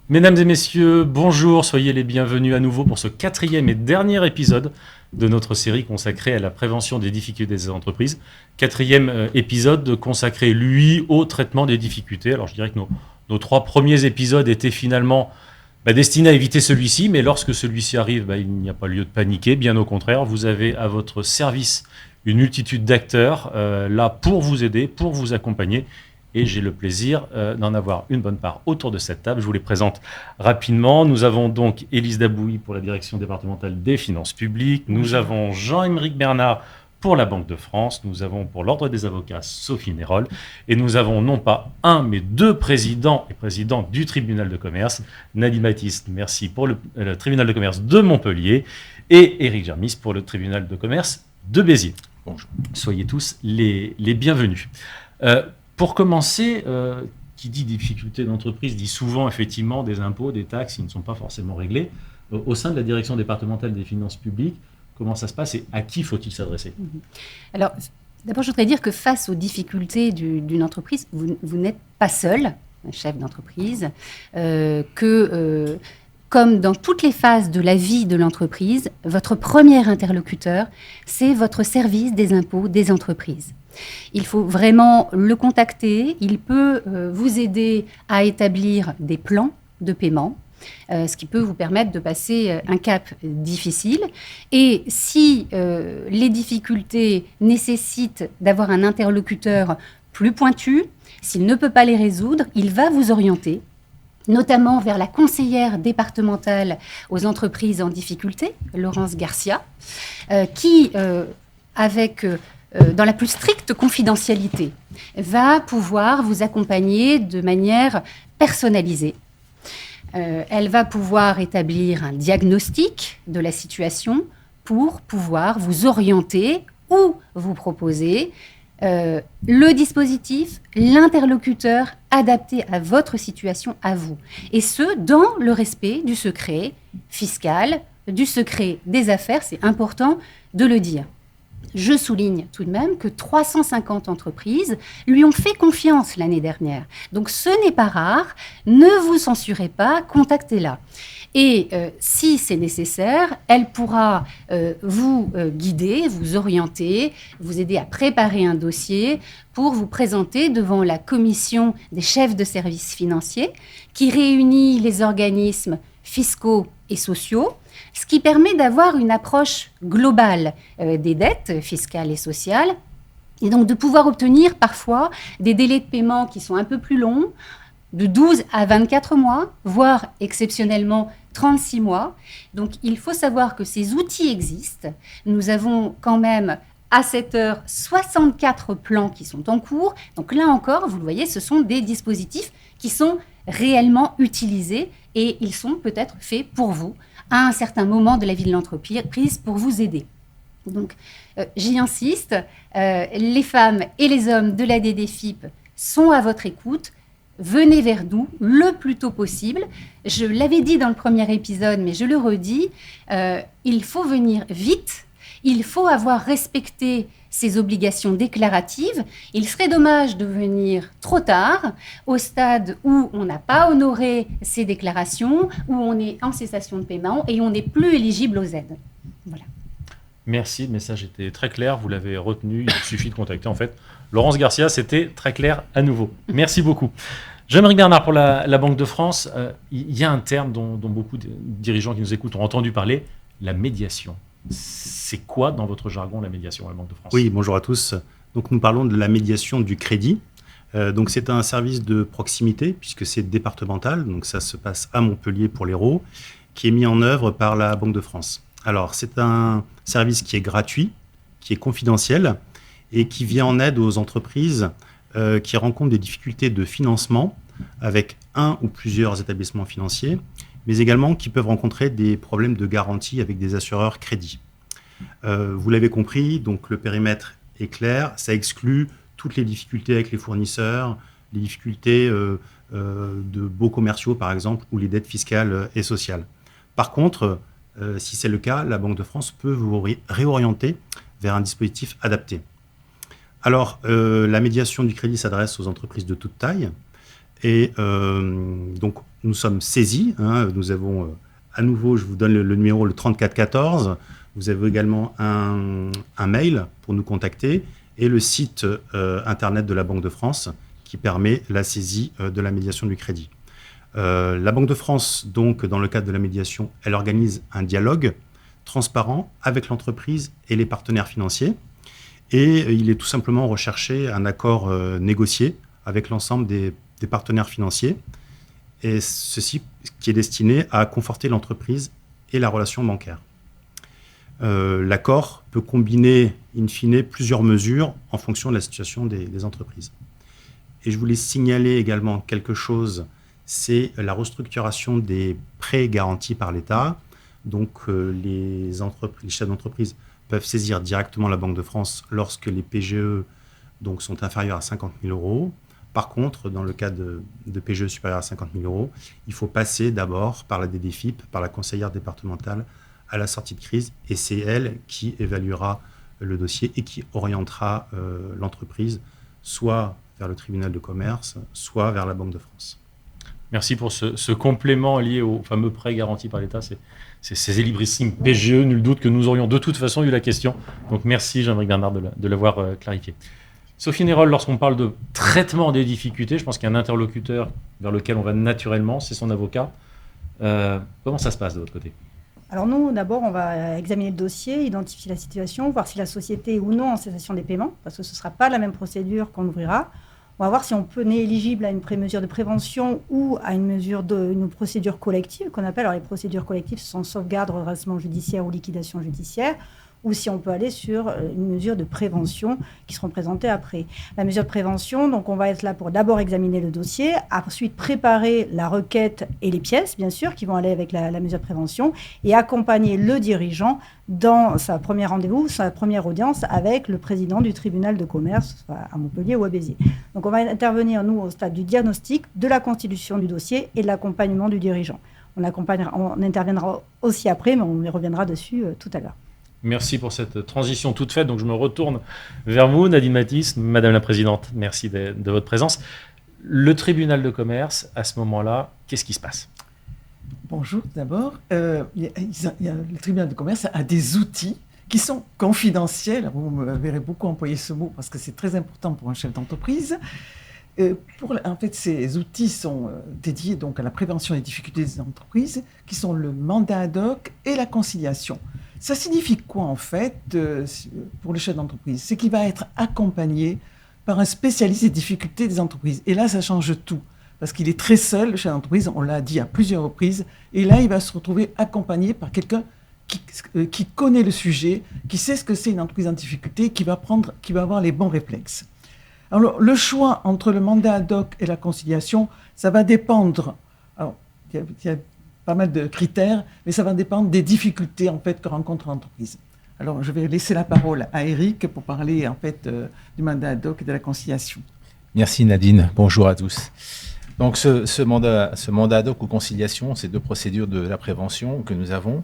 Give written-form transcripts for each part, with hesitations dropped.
Mesdames et messieurs, bonjour, soyez les bienvenus à nouveau pour ce quatrième et dernier épisode de notre série consacrée à la prévention des difficultés des entreprises. Quatrième épisode consacré, lui, au traitement des difficultés. Alors je dirais que nos trois premiers épisodes étaient finalement destinés à éviter celui-ci, mais lorsque celui-ci arrive, il n'y a pas lieu de paniquer, bien au contraire, vous avez à votre service une multitude d'acteurs là pour vous aider, pour vous accompagner. Et j'ai le plaisir d'en avoir une bonne part autour de cette table. Je vous les présente rapidement. Nous avons donc Élise Dabouy pour la direction départementale des finances publiques. Nous avons Jean-Émeric Bernard pour la Banque de France. Nous avons pour l'Ordre des avocats Sophie Nérol. Et nous avons non pas un, mais deux présidents et présidentes du tribunal de commerce. Nadine Baptiste, merci pour le tribunal de commerce de Montpellier. Et Éric Germis pour le tribunal de commerce de Béziers. Bonjour. Soyez tous les bienvenus. Pour commencer, qui dit difficulté d'entreprise dit souvent effectivement des impôts, des taxes qui ne sont pas forcément réglés. Au sein de la direction départementale des finances publiques, comment ça se passe et à qui faut-il s'adresser ? Alors, d'abord, je voudrais dire que face aux difficultés d'une entreprise, vous n'êtes pas seul, un chef d'entreprise, comme dans toutes les phases de la vie de l'entreprise, votre premier interlocuteur, c'est votre service des impôts des entreprises. Il faut vraiment le contacter. Il peut vous aider à établir des plans de paiement, ce qui peut vous permettre de passer un cap difficile. Et si les difficultés nécessitent d'avoir un interlocuteur plus pointu, s'il ne peut pas les résoudre, il va vous orienter, notamment vers la conseillère départementale aux entreprises en difficulté, Laurence Garcia, qui, dans la plus stricte confidentialité, va pouvoir vous accompagner de manière personnalisée. Elle va pouvoir établir un diagnostic de la situation pour pouvoir vous orienter ou vous proposer le dispositif, l'interlocuteur adapté à votre situation, à vous. Et ce, dans le respect du secret fiscal, du secret des affaires, c'est important de le dire. Je souligne tout de même que 350 entreprises lui ont fait confiance l'année dernière. Donc ce n'est pas rare, ne vous censurez pas, contactez-la. Et si c'est nécessaire, elle pourra vous guider, vous orienter, vous aider à préparer un dossier pour vous présenter devant la commission des chefs de services financiers qui réunit les organismes fiscaux et sociaux, ce qui permet d'avoir une approche globale des dettes fiscales et sociales, et donc de pouvoir obtenir parfois des délais de paiement qui sont un peu plus longs, de 12 à 24 mois, voire exceptionnellement 36 mois. Donc il faut savoir que ces outils existent. Nous avons quand même à cette heure 64 plans qui sont en cours. Donc là encore, vous le voyez, ce sont des dispositifs qui sont réellement utilisés et ils sont peut-être faits pour vous à un certain moment de la vie de l'entreprise pour vous aider. Donc, j'y insiste, les femmes et les hommes de la DDFiP sont à votre écoute. Venez vers nous le plus tôt possible. Je l'avais dit dans le premier épisode, mais je le redis, il faut venir vite, il faut avoir respecté ses obligations déclaratives. Il serait dommage de venir trop tard, au stade où on n'a pas honoré ses déclarations, où on est en cessation de paiement et on n'est plus éligible aux aides. Voilà. Merci, le message était très clair, vous l'avez retenu, il suffit de contacter en fait Laurence Garcia, c'était très clair à nouveau. Merci beaucoup. Jean-Émeric Bernard pour la Banque de France, il y a un terme dont beaucoup de dirigeants qui nous écoutent ont entendu parler, la médiation. C'est quoi dans votre jargon la médiation à la Banque de France ? Oui, bonjour à tous. Donc nous parlons de la médiation du crédit. Donc c'est un service de proximité puisque c'est départemental, donc ça se passe à Montpellier pour l'Hérault, qui est mis en œuvre par la Banque de France. Alors c'est un service qui est gratuit, qui est confidentiel et qui vient en aide aux entreprises qui rencontrent des difficultés de financement avec un ou plusieurs établissements financiers, mais également qui peuvent rencontrer des problèmes de garantie avec des assureurs crédits. Vous l'avez compris, donc le périmètre est clair, ça exclut toutes les difficultés avec les fournisseurs, les difficultés de baux commerciaux par exemple, ou les dettes fiscales et sociales. Par contre, si c'est le cas, la Banque de France peut vous réorienter vers un dispositif adapté. Alors, la médiation du crédit s'adresse aux entreprises de toute taille et donc nous sommes saisis. Nous avons, à nouveau, je vous donne le numéro, le 3414. Vous avez également un mail pour nous contacter et le site internet de la Banque de France qui permet la saisie de la médiation du crédit. La Banque de France, donc, dans le cadre de la médiation, elle organise un dialogue transparent avec l'entreprise et les partenaires financiers. Et il est tout simplement recherché un accord négocié avec l'ensemble des partenaires financiers. Et ceci qui est destiné à conforter l'entreprise et la relation bancaire. L'accord peut combiner, in fine, plusieurs mesures en fonction de la situation des entreprises. Et je voulais signaler également quelque chose, c'est la restructuration des prêts garantis par l'État. Donc, les chefs d'entreprise peuvent saisir directement la Banque de France lorsque les PGE donc, sont inférieurs à 50 000 euros. Par contre, dans le cas de PGE supérieurs à 50 000 euros, il faut passer d'abord par la DDFiP, par la conseillère départementale à la sortie de crise. Et c'est elle qui évaluera le dossier et qui orientera l'entreprise soit vers le tribunal de commerce, soit vers la Banque de France. Merci pour ce complément lié au fameux prêt garanti par l'État. C'est ces élibrissime PGE, nul doute que nous aurions de toute façon eu la question. Donc merci Jean-Marie Bernard de l'avoir clarifié. Sophie Nérol, lorsqu'on parle de traitement des difficultés, je pense qu'il y a un interlocuteur vers lequel on va naturellement, c'est son avocat. Comment ça se passe de votre côté ? Alors nous, d'abord, on va examiner le dossier, identifier la situation, voir si la société est ou non en cessation des paiements, parce que ce ne sera pas la même procédure qu'on ouvrira. On va voir si on est éligible à une mesure de prévention ou à une procédure collective qu'on appelle. Alors les procédures collectives, ce sont sauvegarde, redressement judiciaire ou liquidation judiciaire, ou si on peut aller sur une mesure de prévention qui seront présentées après. La mesure de prévention, donc on va être là pour d'abord examiner le dossier, ensuite préparer la requête et les pièces, bien sûr, qui vont aller avec la mesure de prévention, et accompagner le dirigeant dans sa première rendez-vous, sa première audience avec le président du tribunal de commerce à Montpellier ou à Béziers. Donc on va intervenir, nous, au stade du diagnostic, de la constitution du dossier et de l'accompagnement du dirigeant. On interviendra aussi après, mais on y reviendra dessus tout à l'heure. Merci pour cette transition toute faite. Donc je me retourne vers vous, Nadine Mathis, Madame la Présidente. Merci de votre présence. Le tribunal de commerce, à ce moment-là, qu'est-ce qui se passe ? Bonjour d'abord. Le tribunal de commerce a des outils qui sont confidentiels. Vous me verrez beaucoup employer ce mot parce que c'est très important pour un chef d'entreprise. En fait, ces outils sont dédiés donc à la prévention des difficultés des entreprises, qui sont le mandat ad hoc et la conciliation. Ça signifie quoi, en fait, pour le chef d'entreprise ? C'est qu'il va être accompagné par un spécialiste des difficultés des entreprises. Et là, ça change tout, parce qu'il est très seul, le chef d'entreprise, on l'a dit à plusieurs reprises, et là, il va se retrouver accompagné par quelqu'un qui connaît le sujet, qui sait ce que c'est une entreprise en difficulté, qui va avoir les bons réflexes. Alors, le choix entre le mandat ad hoc et la conciliation, ça va dépendre... Alors, il y a pas mal de critères, mais ça va dépendre des difficultés en fait que rencontre l'entreprise. Alors, je vais laisser la parole à Eric pour parler en fait du mandat ad hoc et de la conciliation. Merci Nadine. Bonjour à tous. Donc, ce mandat ad hoc ou conciliation, c'est deux procédures de la prévention que nous avons.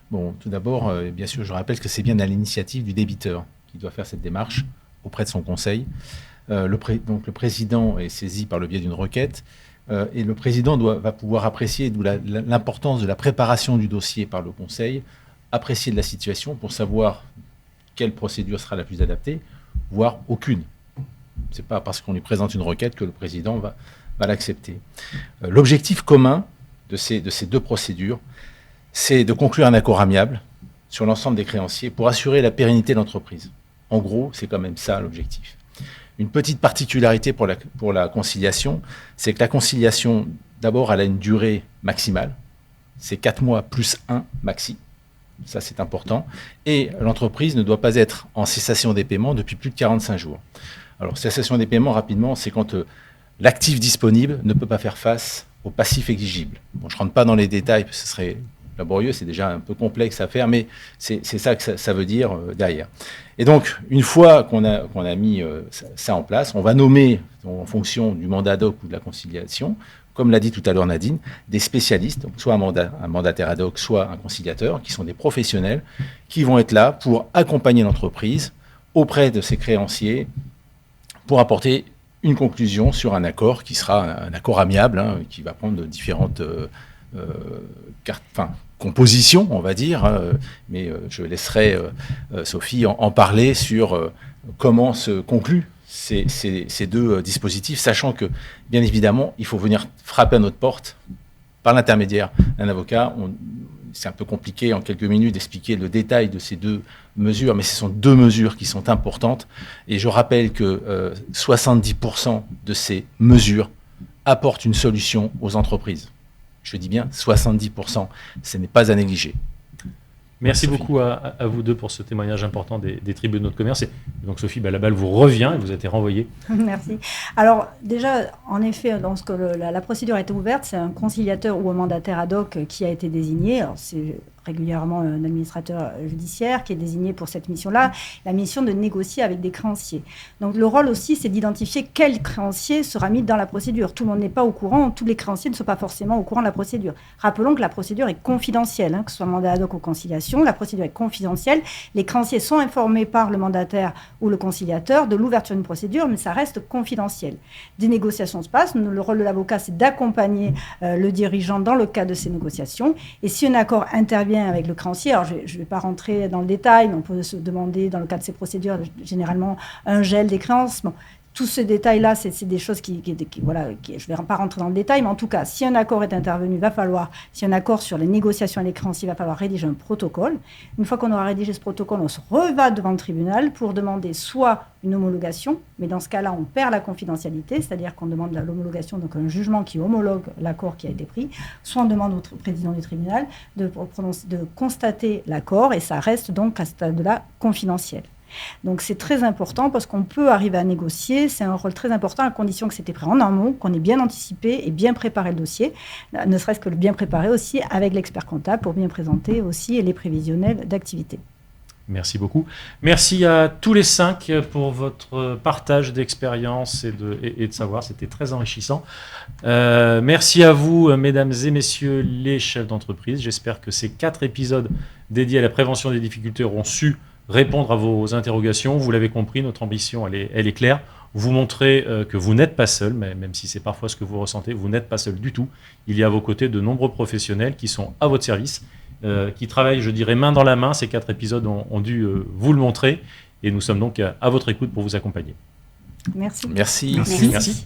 Bon, tout d'abord, bien sûr, je rappelle que c'est bien à l'initiative du débiteur qui doit faire cette démarche auprès de son conseil. Donc, le président est saisi par le biais d'une requête. Et le président va pouvoir apprécier, d'où l'importance de la préparation du dossier par le conseil, apprécier de la situation pour savoir quelle procédure sera la plus adaptée, voire aucune. Ce n'est pas parce qu'on lui présente une requête que le président va l'accepter. L'objectif commun de ces deux procédures, c'est de conclure un accord amiable sur l'ensemble des créanciers pour assurer la pérennité de l'entreprise. En gros, c'est quand même ça l'objectif. Une petite particularité pour la conciliation, c'est que la conciliation, d'abord, elle a une durée maximale. C'est 4 mois plus 1 maxi. Ça, c'est important. Et l'entreprise ne doit pas être en cessation des paiements depuis plus de 45 jours. Alors, cessation des paiements, rapidement, c'est quand l'actif disponible ne peut pas faire face au passif exigible. Bon, je ne rentre pas dans les détails, parce que ce serait laborieux, c'est déjà un peu complexe à faire, mais c'est ça que ça veut dire derrière. Et donc, une fois qu'on a mis ça en place, on va nommer, en fonction du mandat ad hoc ou de la conciliation, comme l'a dit tout à l'heure Nadine, des spécialistes, donc soit un mandataire ad hoc, soit un conciliateur, qui sont des professionnels, qui vont être là pour accompagner l'entreprise auprès de ses créanciers, pour apporter une conclusion sur un accord qui sera un accord amiable, qui va prendre différentes compositions, on va dire, mais je laisserai Sophie en parler sur comment se concluent ces deux dispositifs, sachant que, bien évidemment, il faut venir frapper à notre porte par l'intermédiaire d'un avocat. C'est un peu compliqué en quelques minutes d'expliquer le détail de ces deux mesures, mais ce sont deux mesures qui sont importantes. Et je rappelle que 70% de ces mesures apportent une solution aux entreprises. Je dis bien 70%, ce n'est pas à négliger. Merci beaucoup à vous deux pour ce témoignage important des tribunaux de commerce. Et donc Sophie, la balle vous revient et vous êtes renvoyée. Merci. Alors déjà, en effet, lorsque la procédure a été ouverte, c'est un conciliateur ou un mandataire ad hoc qui a été désigné. Alors, c'est régulièrement un administrateur judiciaire qui est désigné pour cette mission-là, la mission de négocier avec des créanciers. Donc le rôle aussi, c'est d'identifier quel créancier sera mis dans la procédure. Tout le monde n'est pas au courant, tous les créanciers ne sont pas forcément au courant de la procédure. Rappelons que la procédure est confidentielle, que ce soit mandat ad hoc ou conciliation, la procédure est confidentielle. Les créanciers sont informés par le mandataire ou le conciliateur de l'ouverture d'une procédure, mais ça reste confidentiel. Des négociations se passent, le rôle de l'avocat, c'est d'accompagner le dirigeant dans le cadre de ces négociations. Et si un accord intervient avec le créancier, alors je ne vais pas rentrer dans le détail, mais on peut se demander dans le cadre de ces procédures généralement un gel des créances. Bon, tous ces détails-là, c'est des choses qui je ne vais pas rentrer dans le détail, mais en tout cas, si un accord est intervenu, si un accord sur les négociations avec les créanciers, il va falloir rédiger un protocole. Une fois qu'on aura rédigé ce protocole, on se reva devant le tribunal pour demander soit une homologation, mais dans ce cas-là, on perd la confidentialité, c'est-à-dire qu'on demande l'homologation, donc un jugement qui homologue l'accord qui a été pris, soit on demande au président du tribunal de constater l'accord, et ça reste donc à ce stade-là confidentiel. Donc c'est très important parce qu'on peut arriver à négocier, c'est un rôle très important à condition que c'était prêt en amont, qu'on ait bien anticipé et bien préparé le dossier, ne serait-ce que le bien préparé aussi avec l'expert comptable pour bien présenter aussi les prévisionnels d'activité. Merci beaucoup. Merci à tous les 5 pour votre partage d'expérience et de savoir. C'était très enrichissant. Merci à vous, mesdames et messieurs les chefs d'entreprise. J'espère que ces 4 épisodes dédiés à la prévention des difficultés auront su répondre à vos interrogations. Vous l'avez compris, notre ambition, elle est claire. Vous montrer que vous n'êtes pas seul, même si c'est parfois ce que vous ressentez, vous n'êtes pas seul du tout. Il y a à vos côtés de nombreux professionnels qui sont à votre service, qui travaillent, je dirais, main dans la main. Ces 4 épisodes ont dû vous le montrer. Et nous sommes donc à votre écoute pour vous accompagner. Merci. Merci. Merci.